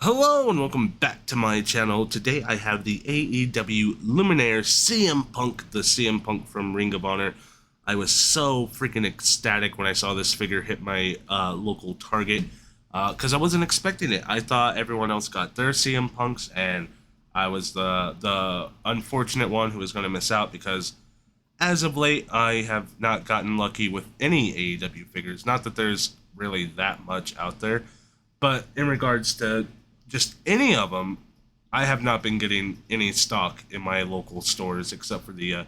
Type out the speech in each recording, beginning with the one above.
Hello and welcome back to my channel. Today I have the AEW Luminaire CM Punk, the CM Punk from Ring of Honor. I was so freaking ecstatic when I saw this figure hit my local Target because I wasn't expecting it. I thought everyone else got their CM Punks and I was the unfortunate one who was going to miss out because as of late I have not gotten lucky with any AEW figures. Not that there's really that much out there, but in regards to just any of them, I have not been getting any stock in my local stores except for the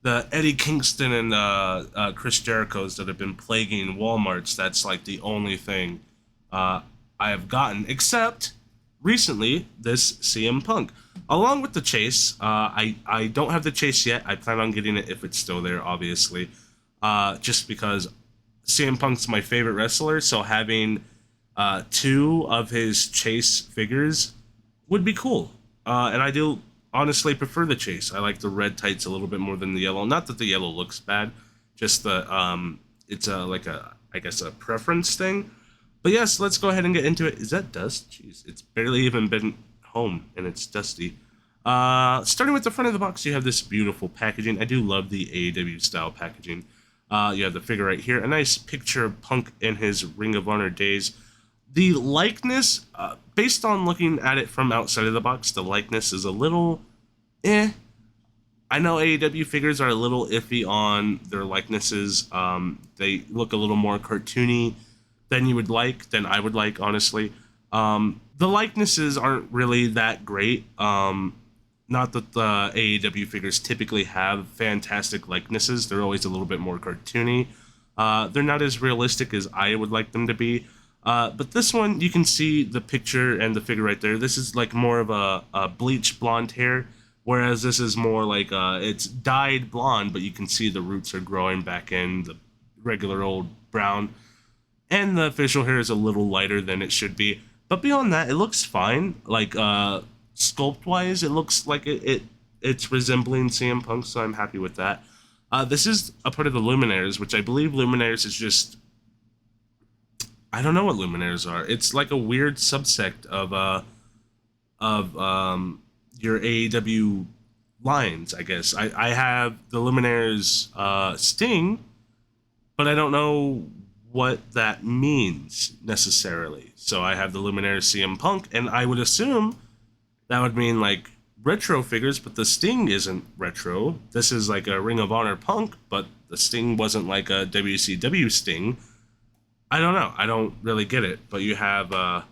Eddie Kingston and Chris Jericho's that have been plaguing Walmarts. That's like the only thing I have gotten, except recently this CM Punk. Along with the chase, I don't have the chase yet. I plan on getting it if it's still there, obviously, just because CM Punk's my favorite wrestler, so having two of his chase figures would be cool. And I do honestly prefer the chase. I like the red tights a little bit more than the yellow. Not that the yellow looks bad, just the it's like a, I guess, a preference thing. But yes, let's go ahead and get into it. Is that dust? Jeez, it's barely even been home and it's dusty. Starting with the front of the box, you have this beautiful packaging. I do love the AEW style packaging. You have the figure right here, a nice picture of Punk in his Ring of Honor days. The likeness, based on looking at it from outside of the box, the likeness is a little I know AEW figures are a little iffy on their likenesses. They look a little more cartoony than you would like, than I would like, honestly. The likenesses aren't really that great. Not that the AEW figures typically have fantastic likenesses. They're always a little bit more cartoony. They're not as realistic as I would like them to be. But this one, you can see the picture and the figure right there. This is like more of a bleach blonde hair, whereas this is more like it's dyed blonde, but you can see the roots are growing back in the regular old brown. And the facial hair is a little lighter than it should be. But beyond that, it looks fine. Like sculpt-wise, it looks like it's resembling CM Punk, so I'm happy with that. This is a part of the Luminaires, which I believe Luminaires is just, I don't know what Luminaires are. It's like a weird subsect of your AEW lines, I guess. I have the Luminaires Sting, but I don't know what that means necessarily. So I have the Luminaires CM Punk, and I would assume that would mean like retro figures, but the Sting isn't retro. This is like a Ring of Honor Punk, but the Sting wasn't like a WCW Sting. I don't know. I don't really get it. But you have the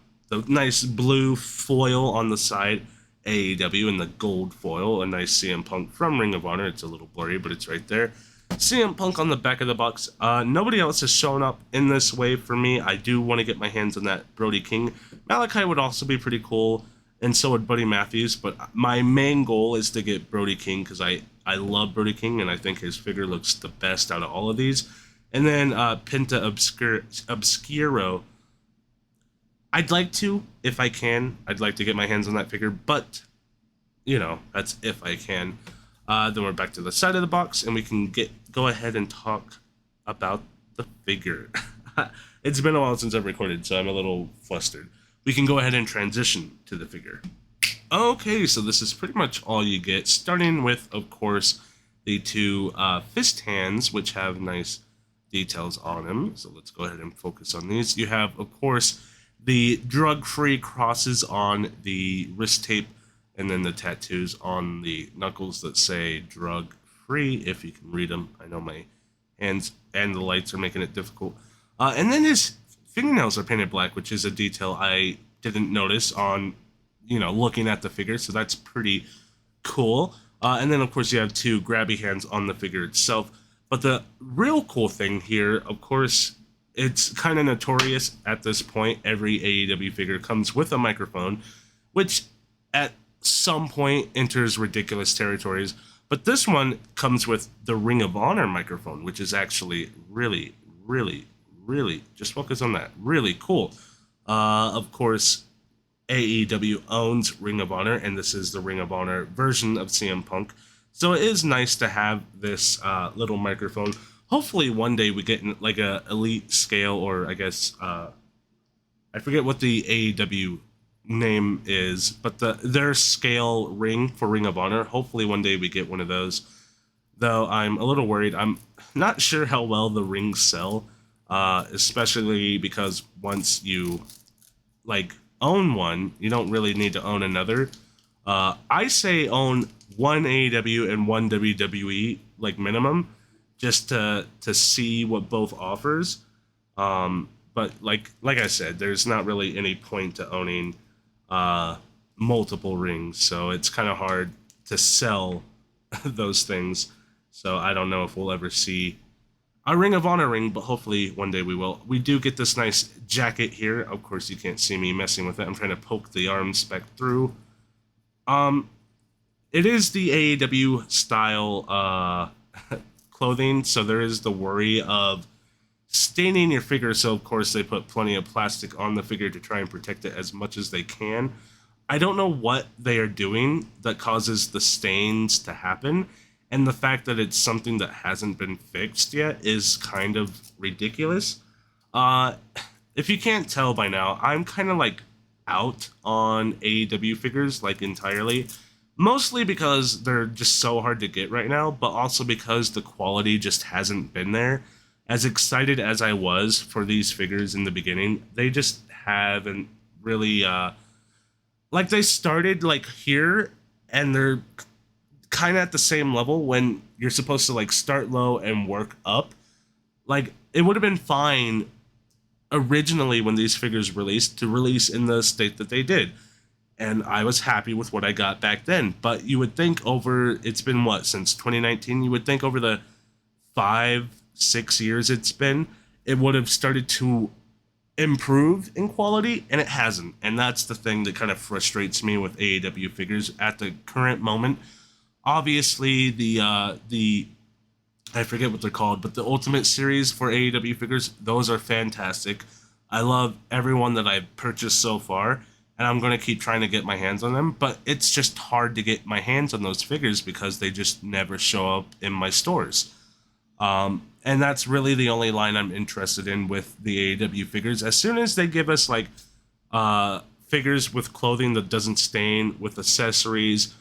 nice blue foil on the side, AEW, and the gold foil, a nice CM Punk from Ring of Honor. It's a little blurry, but it's right there. CM Punk on the back of the box. Nobody else has shown up in this way for me. I do want to get my hands on that Brody King. Malachi would also be pretty cool, and so would Buddy Matthews. But my main goal is to get Brody King because I love Brody King, and I think his figure looks the best out of all of these. And then Penta Obscuro. I'd like to, if I can. I'd like to get my hands on that figure, but, you know, that's if I can. Then we're back to the side of the box, and we can go ahead and talk about the figure. It's been a while since I've recorded, so I'm a little flustered. We can go ahead and transition to the figure. Okay, so this is pretty much all you get, starting with, of course, the two fist hands, which have nice details on them. So let's go ahead and focus on these. You have, of course, the drug-free crosses on the wrist tape, and then the tattoos on the knuckles that say drug-free, if you can read them. I know my hands and the lights are making it difficult. And then his fingernails are painted black, which is a detail I didn't notice on, looking at the figure, so that's pretty cool. And then, of course, you have two grabby hands on the figure itself. But the real cool thing here, of course, it's kind of notorious at this point. Every AEW figure comes with a microphone, which at some point enters ridiculous territories. But this one comes with the Ring of Honor microphone, which is actually really, really, really, just focus on that, really cool. Of course, AEW owns Ring of Honor, and this is the Ring of Honor version of CM Punk. So it is nice to have this little microphone. Hopefully one day we get like a elite scale, or I guess I forget what the AEW name is, but their scale ring for Ring of Honor. Hopefully one day we get one of those. Though I'm a little worried. I'm not sure how well the rings sell, especially because once you like own one, you don't really need to own another. I say own one AEW and one WWE like minimum, just to see what both offers. But like I said, there's not really any point to owning multiple rings, so it's kind of hard to sell those things. So I don't know if we'll ever see a Ring of Honor ring, but hopefully one day we will. We do get this nice jacket here. Of course, you can't see me messing with it. I'm trying to poke the arms back through. It is the AEW style clothing, so there is the worry of staining your figure. So of course they put plenty of plastic on the figure to try and protect it as much as they can. I don't know what they are doing that causes the stains to happen. And the fact that it's something that hasn't been fixed yet is kind of ridiculous. If you can't tell by now, I'm kind of like out on AEW figures like entirely. Mostly because they're just so hard to get right now, but also because the quality just hasn't been there. As excited as I was for these figures in the beginning, they just haven't really, like they started like here and they're kind of at the same level when you're supposed to like start low and work up. Like it would have been fine originally when these figures released to release in the state that they did, and I was happy with what I got back then. But you would think over, it's been what, since 2019, you would think over the 5-6 years it's been, it would have started to improve in quality, and it hasn't. And that's the thing that kind of frustrates me with AEW figures at the current moment. Obviously, the I forget what they're called, but the Ultimate Series for AEW figures, those are fantastic. I love everyone that I've purchased so far, and I'm going to keep trying to get my hands on them, but it's just hard to get my hands on those figures because they just never show up in my stores. And that's really the only line I'm interested in with the AEW figures. As soon as they give us like figures with clothing that doesn't stain, with accessories,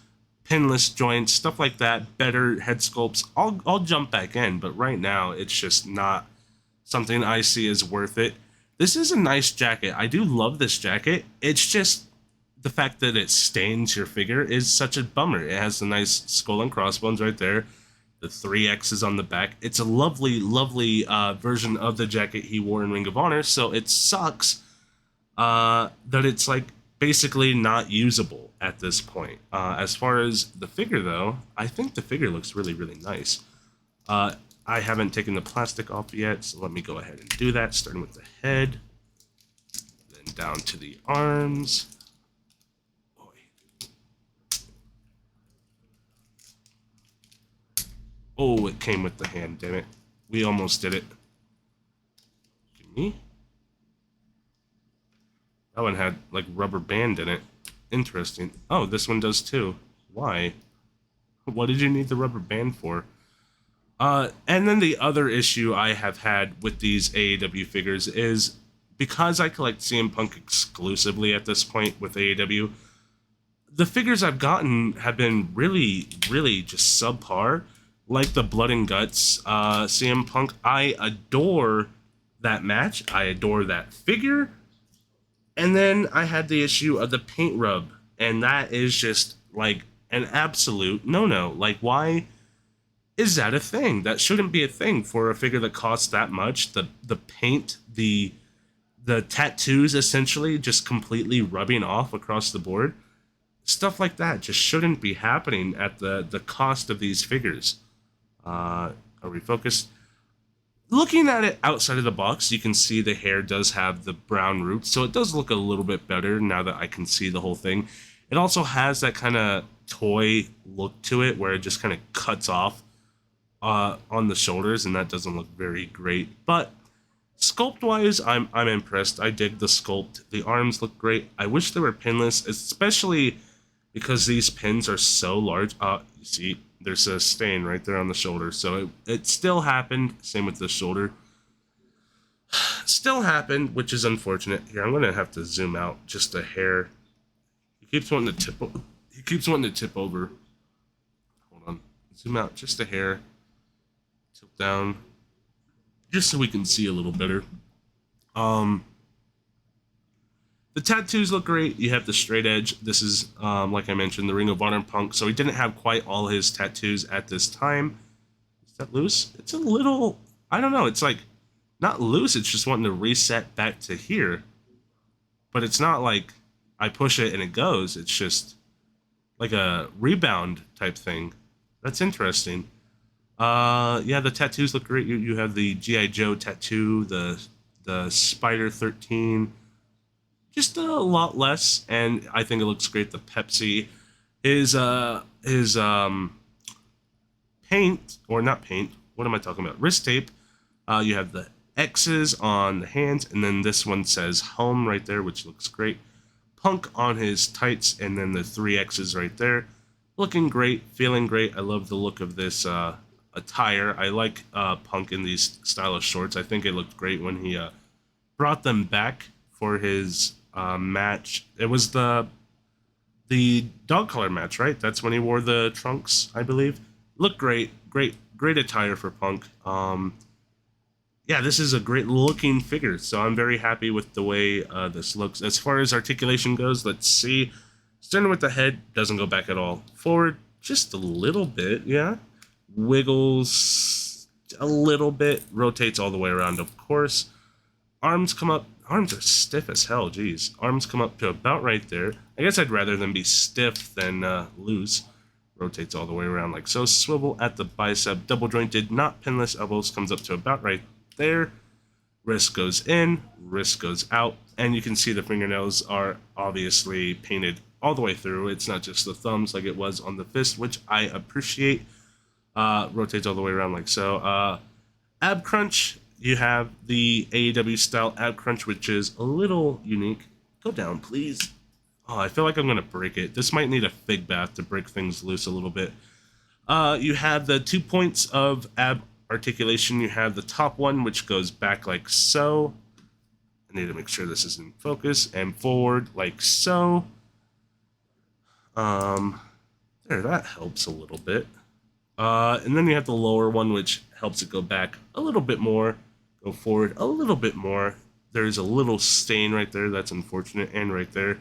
pinless joints, stuff like that, better head sculpts, I'll jump back in. But right now, it's just not something I see as worth it. This is a nice jacket. I do love this jacket. It's just the fact that it stains your figure is such a bummer. It has the nice skull and crossbones right there, the 3 X's on the back. It's a lovely, lovely version of the jacket he wore in Ring of Honor, so it sucks that it's like basically not usable at this point. As far as the figure, though, I think the figure looks really, really nice. I haven't taken the plastic off yet, so let me go ahead and do that, starting with the head, then down to the arms. Oh, it came with the hand, damn it. We almost did it. Give me. That one had, like, rubber band in it. Interesting. Oh, this one does too. Why? What did you need the rubber band for? And then the other issue I have had with these AEW figures is because I collect CM Punk exclusively at this point with AEW, the figures I've gotten have been really, really just subpar. Like the Blood and Guts CM Punk, I adore that match. I adore that figure. And then I had the issue of the paint rub, and that is just like an absolute no-no. Like, why is that a thing? That shouldn't be a thing for a figure that costs that much. The paint, the tattoos essentially just completely rubbing off across the board. Stuff like that just shouldn't be happening at the cost of these figures. Are we focused? Looking at it outside of the box, you can see the hair does have the brown roots, so it does look a little bit better now that I can see the whole thing. It also has that kind of toy look to it where it just kind of cuts off on the shoulders, and that doesn't look very great. But sculpt-wise, I'm impressed. I dig the sculpt. The arms look great. I wish they were pinless, especially because these pins are so large. You see, there's a stain right there on the shoulder. So it still happened. Same with the shoulder. Still happened, which is unfortunate. Here, I'm going to have to zoom out just a hair. Keeps wanting to tip. He keeps wanting to tip over. Hold on. Zoom out just a hair. Tilt down, just so we can see a little better. The tattoos look great. You have the straight edge. This is, like I mentioned, the Ring of Honor Punk. So he didn't have quite all his tattoos at this time. Is that loose? It's a little, I don't know. It's like not loose. It's just wanting to reset back to here. But it's not like I push it and it goes. It's just like a rebound type thing. That's interesting. Yeah, the tattoos look great. You have the G.I. Joe tattoo, the Spider 13. Just a lot less, and I think it looks great. The Pepsi, his paint, or not paint, what am I talking about? Wrist tape. You have the X's on the hands, and then this one says home right there, which looks great. Punk on his tights, and then the 3 X's right there. Looking great, feeling great. I love the look of this attire. I like Punk in these stylish shorts. I think it looked great when he brought them back for his match. It was the dog collar match, right? That's when he wore the trunks, I believe. Looked great. Great attire for Punk. Yeah, this is a great looking figure, so I'm very happy with the way this looks. As far as articulation goes, let's see. Starting with the head, doesn't go back at all. Forward, just a little bit, yeah. Wiggles a little bit. Rotates all the way around, of course. Arms come up. Arms are stiff as hell, geez. Arms come up to about right there. I guess I'd rather them be stiff than loose. Rotates all the way around like so. Swivel at the bicep. Double jointed, not pinless elbows. Comes up to about right there. Wrist goes in. Wrist goes out. And you can see the fingernails are obviously painted all the way through. It's not just the thumbs like it was on the fist, which I appreciate. Rotates all the way around like so. Ab crunch. You have the AEW style ab crunch, which is a little unique. Go down, please. Oh, I feel like I'm going to break it. This might need a fig bath to break things loose a little bit. You have the 2 points of ab articulation. You have the top one, which goes back like so. I need to make sure this is in focus. And forward like so. There, that helps a little bit. And then you have the lower one, which helps it go back a little bit more. Go forward a little bit more. There's a little stain right there. That's unfortunate. And right there.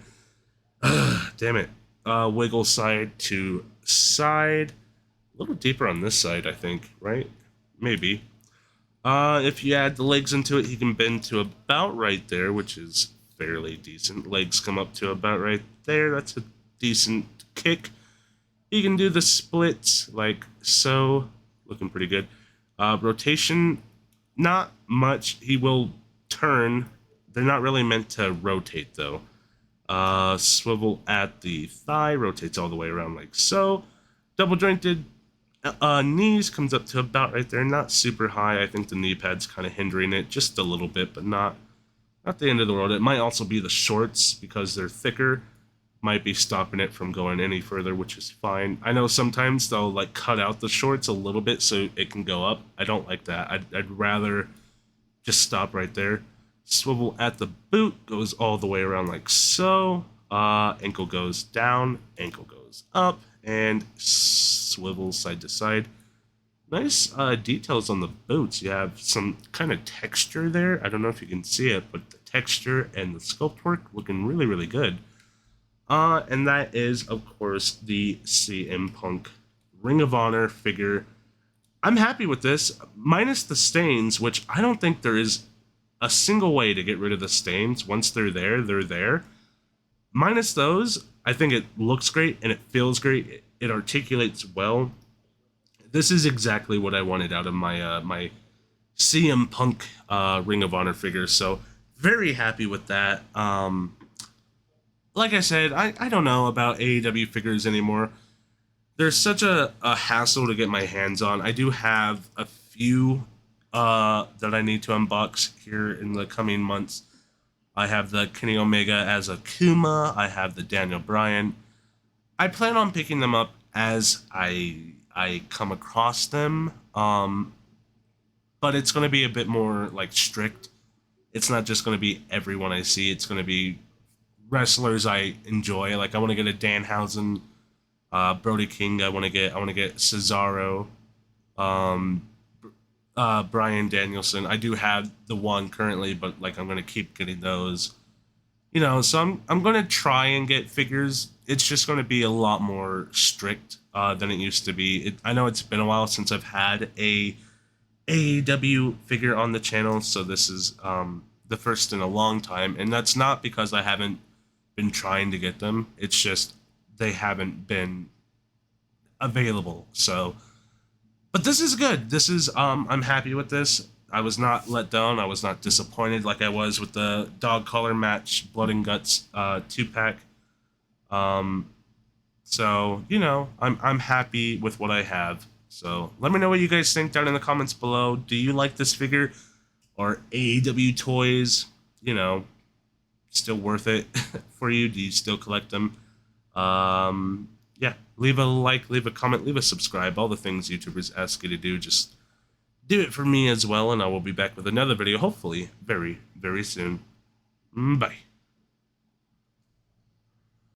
Damn it. Wiggle side to side. A little deeper on this side, I think, right? Maybe. If you add the legs into it, he can bend to about right there, which is fairly decent. Legs come up to about right there. That's a decent kick. He can do the splits like so. Looking pretty good. Rotation, not much. He will turn. They're not really meant to rotate, though. Swivel at the thigh. Rotates all the way around like so. Double jointed. Knees comes up to about right there. Not super high. I think the knee pad's kind of hindering it just a little bit, but not the end of the world. It might also be the shorts because they're thicker. Might be stopping it from going any further, which is fine. I know sometimes they'll like cut out the shorts a little bit so it can go up. I don't like that. I'd rather just stop right there. Swivel at the boot, goes all the way around like so. Ankle goes down, ankle goes up, and swivels side to side. Nice details on the boots. You have some kind of texture there. I don't know if you can see it, but the texture and the sculpt work looking really, really good. And that is, of course, the CM Punk Ring of Honor figure. I'm happy with this, minus the stains, which I don't think there is a single way to get rid of the stains. Once they're there, they're there. Minus those, I think it looks great and it feels great. It articulates well. This is exactly what I wanted out of my my CM Punk Ring of Honor figure. So very happy with that. Like I said, I don't know about AEW figures anymore. There's such a hassle to get my hands on. I do have a few that I need to unbox here in the coming months. I have the Kenny Omega as a Kuma. I have the Daniel Bryan. I plan on picking them up as I come across them. But it's going to be a bit more like strict. It's not just going to be everyone I see. It's going to be wrestlers I enjoy. Like I want to get a Danhausen, Brody King. I want to get Cesaro, um, Brian Danielson. I do have the one currently, but like I'm gonna keep getting those. You know, so I'm gonna try and get figures. It's just gonna be a lot more strict than it used to be. I know it's been a while since I've had a AEW figure on the channel, so this is the first in a long time, and that's not because I haven't been trying to get them. It's just they haven't been available. So, but this is good. This is I'm happy with this. I was not let down. I was not disappointed like I was with the dog collar match Blood and Guts 2-pack. Um, so you know, I'm happy with what I have. So let me know what you guys think down in the comments below. Do you like this figure? Or AEW toys? You know, still worth it for you? Do you still collect them? Yeah, leave a like, leave a comment, leave a subscribe. All the things YouTubers ask you to do, just do it for me as well. And I will be back with another video, hopefully very, very soon. Bye.